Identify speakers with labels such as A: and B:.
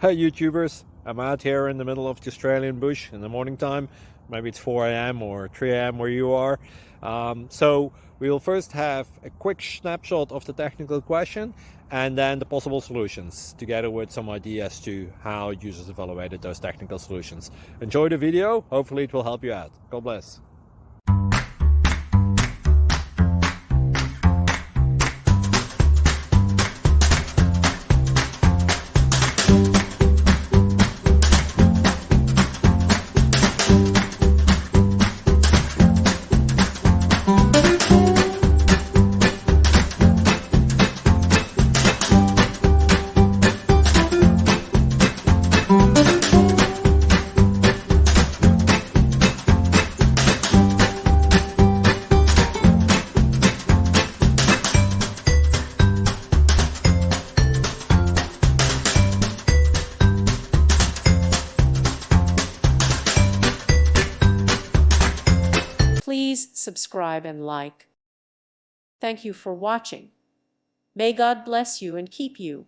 A: Hi YouTubers, I'm out here in the middle of the Australian bush in the morning time. Maybe it's 4 a.m. or 3 a.m. where you are. So we will first have a quick snapshot of the technical question and then the possible solutions, together with some ideas to how users evaluated those technical solutions. Enjoy the video, hopefully it will help you out. God bless.
B: Please subscribe and like. Thank you for watching. May God bless you and keep you.